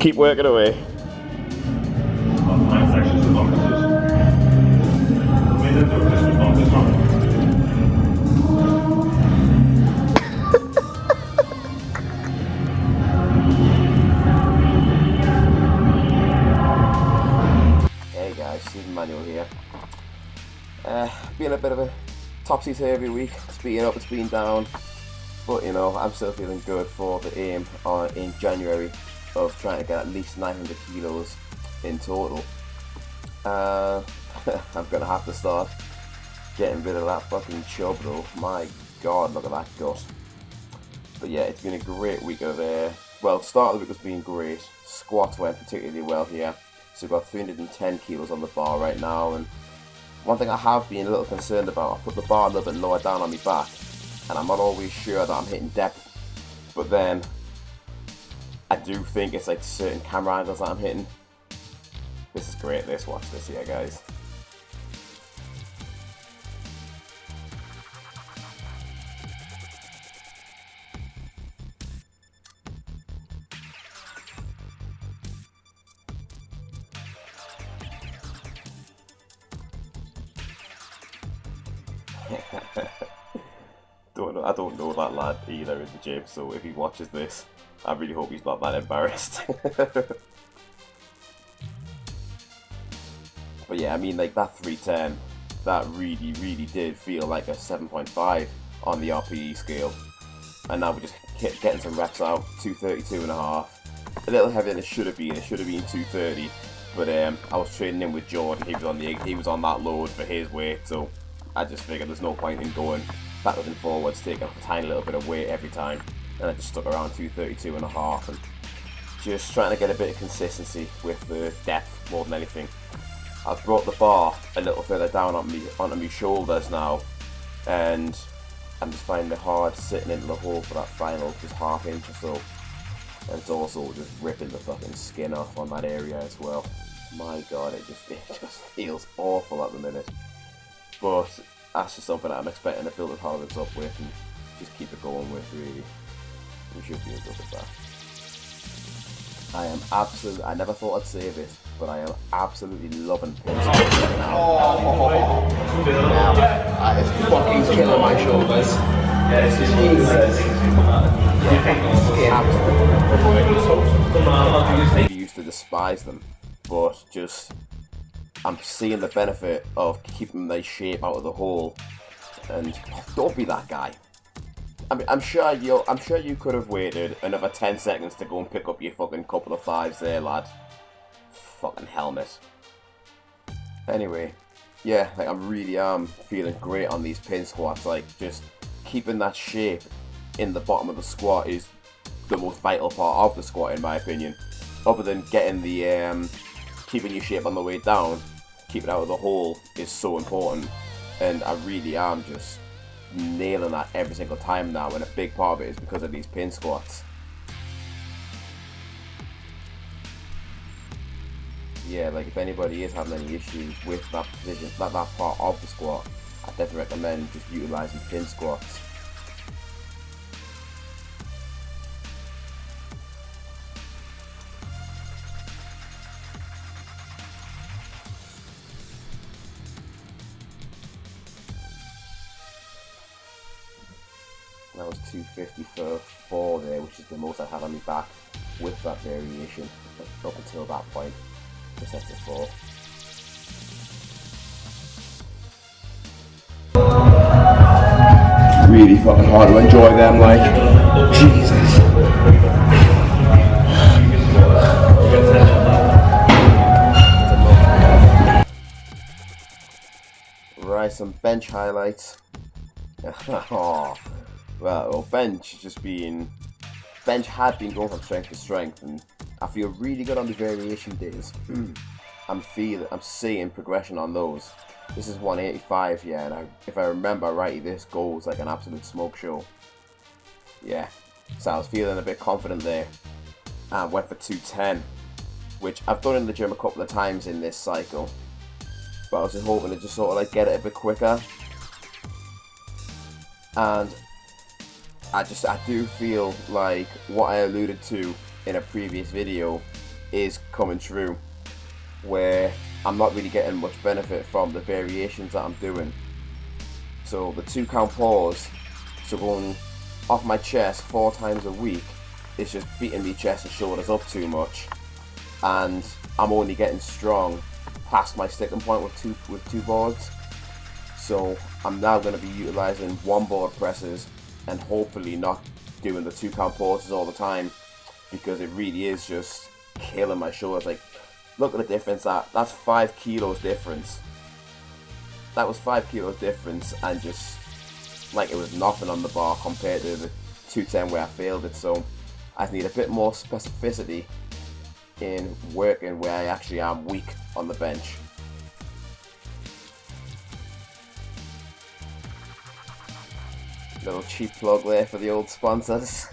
keep working away. Hey guys, Manuel here. Been a bit of a topsy-turvy week. It's been up, it's been down. But you know, I'm still feeling good for the aim in January of trying to get at least 900 kilos in total. I'm gonna have to start getting rid of that fucking chub though. My god, look at that gut. But yeah, it's been a great week of well, start of the week has been great. Squats went particularly well here. So we've got 310 kilos on the bar right now, and one thing I have been a little concerned about, I put the bar a little bit lower down on my back, and I'm not always sure that I'm hitting depth, but then I do think it's like certain camera angles that I'm hitting. This is great, watch this here guys. I don't know that lad either in the gym, so if he watches this, I really hope he's not that embarrassed. But yeah, I mean, like that 310, that really did feel like a 7.5 on the RPE scale. And now we're just getting some reps out, 232 and a half. A little heavier than it should have been 230. But I was training in with Jordan, he was on that load for his weight, so I just figured there's no point in going backwards and forwards, taking off a tiny little bit of weight every time. And I just stuck around 232 and a half and just trying to get a bit of consistency with the depth more than anything. I've brought the bar a little further down onto my shoulders now, and I'm just finding it hard sitting into the hole for that final just half inch or so. And it's also just ripping the fucking skin off on that area as well. My god, it just feels awful at the minute. But that's just something that I'm expecting to build the tolerance up with and just keep it going with, really. We should be good at that. I never thought I'd say this, but I am absolutely loving pins right now. That is fucking killing my shoulders. I used to despise them, but just I'm seeing the benefit of keeping the shape out of the hole. And don't be that guy. I mean, I'm sure you could have waited another 10 seconds to go and pick up your fucking couple of fives there, lad. Fucking helmet. Anyway, yeah, like I really am feeling great on these pin squats. Like, just keeping that shape in the bottom of the squat is the most vital part of the squat, in my opinion. Other than getting the keeping your shape on the way down, keeping it out of the hole is so important. And I really am just nailing that every single time now, and a big part of it is because of these pin squats. Yeah, like if anybody is having any issues with that position, that part of the squat, I definitely recommend just utilising pin squats. That was 250 for 4 there, which is the most I had on my back with that variation up until that point. For set to 4. Really fucking hard to enjoy them, like, Jesus. Right, some bench highlights. Oh. Well, bench had been going from strength to strength, and I feel really good on the variation days. I'm seeing progression on those. This is 185 here, and if I remember rightly, this goes like an absolute smoke show. Yeah, so I was feeling a bit confident there, and went for 210, which I've done in the gym a couple of times in this cycle, but I was just hoping to just sort of like get it a bit quicker. And I do feel like what I alluded to in a previous video is coming true, where I'm not really getting much benefit from the variations that I'm doing. So the 2 count pause, so going off my chest 4 times a week, is just beating me chest and shoulders up too much, and I'm only getting strong past my sticking point with two boards. So I'm now going to be utilizing 1 board presses and hopefully not doing the 2 count pauses all the time, because it really is just killing my shoulders. Like, look at the difference. That's 5 kilos difference. That was 5 kilos difference, and just like it was nothing on the bar compared to the 210 where I failed it. So I need a bit more specificity in working where I actually am weak on the bench. Little cheap plug there for the old sponsors.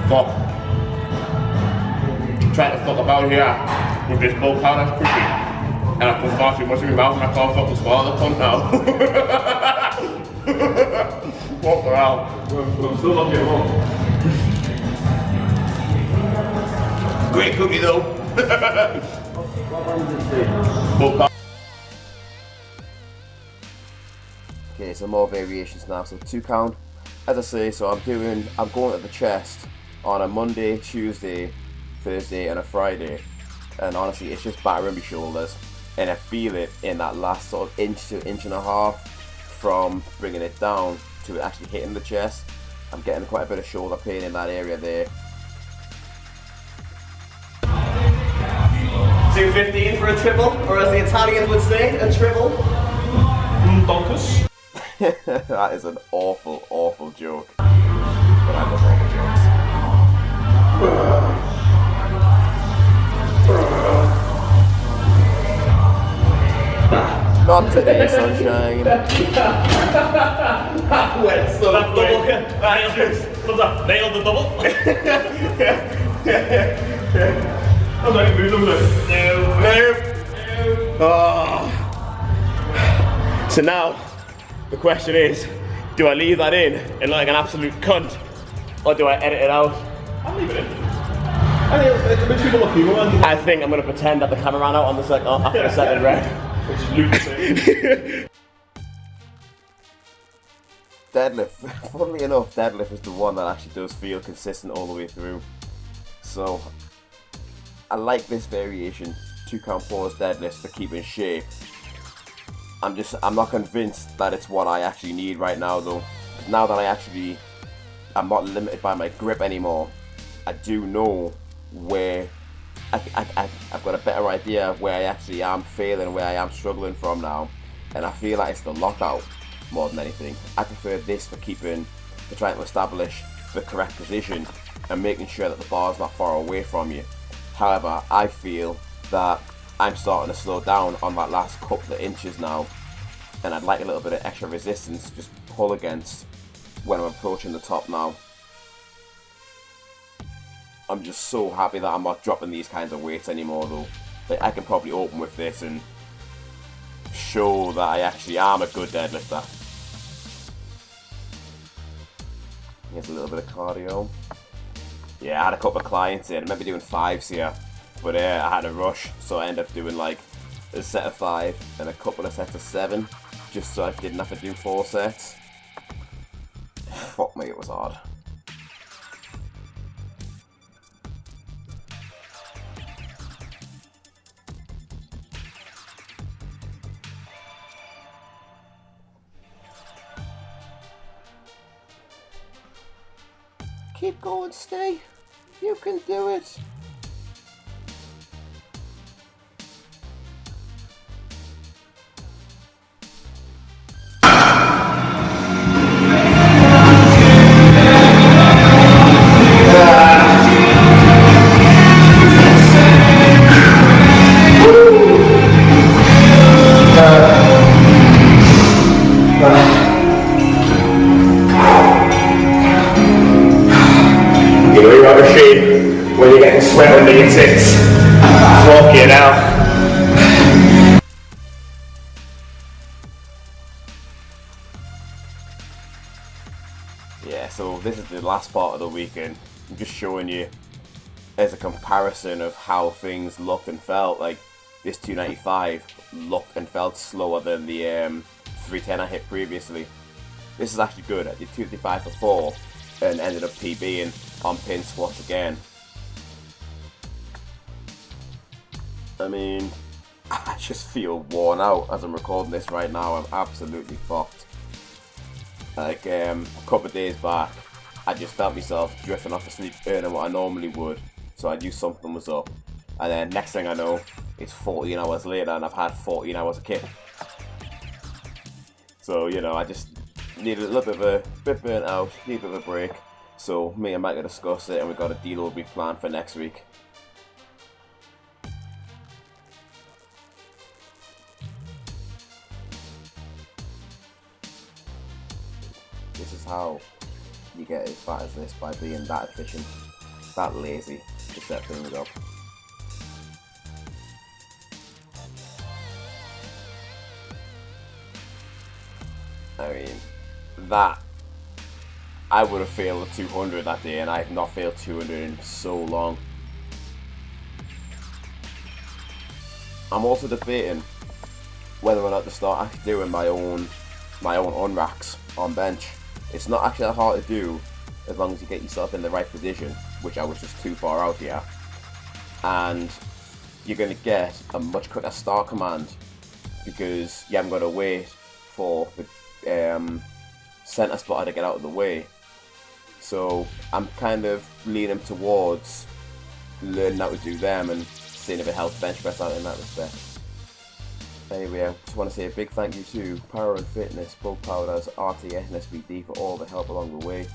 Fuck. Trying to fuck about here with this low powder cookie, and I put far too much in my mouth and I can't fucking swallow the cunt now. Fuck around. I'm still not getting home. Great cookie though. Okay, so more variations now. So 2 count, as I say. So I'm going to the chest on a Monday, Tuesday, Thursday, and a Friday. And honestly, it's just battering my shoulders, and I feel it in that last sort of inch to inch and a half from bringing it down to actually hitting the chest. I'm getting quite a bit of shoulder pain in that area there. 215 for a triple, or as the Italians would say, a triple. Donkus. That is an awful, awful joke. But I love awful jokes. Not today, sunshine. That went so That double. Nailed the double. I'm like, no. Oh. So now, the question is, do I leave that in like an absolute cunt, or do I edit it out? I'll leave it in. I think I'm going to pretend that the camera ran out on the after the second round. Deadlift. Funnily enough, deadlift is the one that actually does feel consistent all the way through. So I like this variation, 2 count pause deadlifts for keeping shape. I'm not convinced that it's what I actually need right now though. Now that I'm not limited by my grip anymore, I do know where I've got a better idea of where I actually am failing, where I am struggling from now, and I feel like it's the lockout more than anything. I prefer this for trying to establish the correct position and making sure that the bar's not far away from you. However, I feel that I'm starting to slow down on that last couple of inches now, and I'd like a little bit of extra resistance to just pull against when I'm approaching the top now. I'm just so happy that I'm not dropping these kinds of weights anymore though. Like, I can probably open with this and show that I actually am a good deadlifter. Here's a little bit of cardio. Yeah, I had a couple of clients in, maybe doing 5s here, but I had a rush, so I ended up doing like a set of 5 and a couple of sets of 7, just so I didn't have to do 4 sets. Fuck me, it was hard. Keep going, stay. You can do it. When you're getting sweat under your tits. Fuck it out. Yeah, so this is the last part of the weekend. I'm just showing you as a comparison of how things looked and felt. Like, this 295 looked and felt slower than the 310 I hit previously. This is actually good. I did 255 for 4 and ended up PBing on pin squats again. I mean, I just feel worn out as I'm recording this right now. I'm absolutely fucked. Like, a couple of days back, I just felt myself drifting off to sleep earlier than what I normally would. So I knew something was up. And then next thing I know, it's 14 hours later and I've had 14 hours of kit. So, you know, I just needed a little bit of a bit burnt out, need a bit of a break. So me and Mike will discuss it, and we've got a deload week planned for next week. This is how you get as fat as this, by being that efficient, that lazy to set things up. I mean, that, I would have failed a 200 that day, and I have not failed 200 in so long. I'm also debating whether or not to start actually doing my own unracks on bench. It's not actually that hard to do as long as you get yourself in the right position, which I was just too far out here. And you're going to get a much quicker start command because you haven't got to wait for the center spotter to get out of the way. So I'm kind of leaning towards learning how to do them and seeing if it helps bench press out in that respect. Anyway, I just want to say a big thank you to Power and Fitness, Bulk Powders, RTS and SBD for all the help along the way.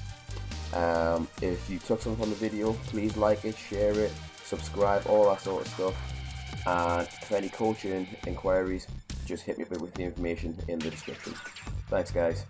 If you took something from the video, please like it, share it, subscribe, all that sort of stuff. And for any coaching inquiries, just hit me up with the information in the description. Thanks guys.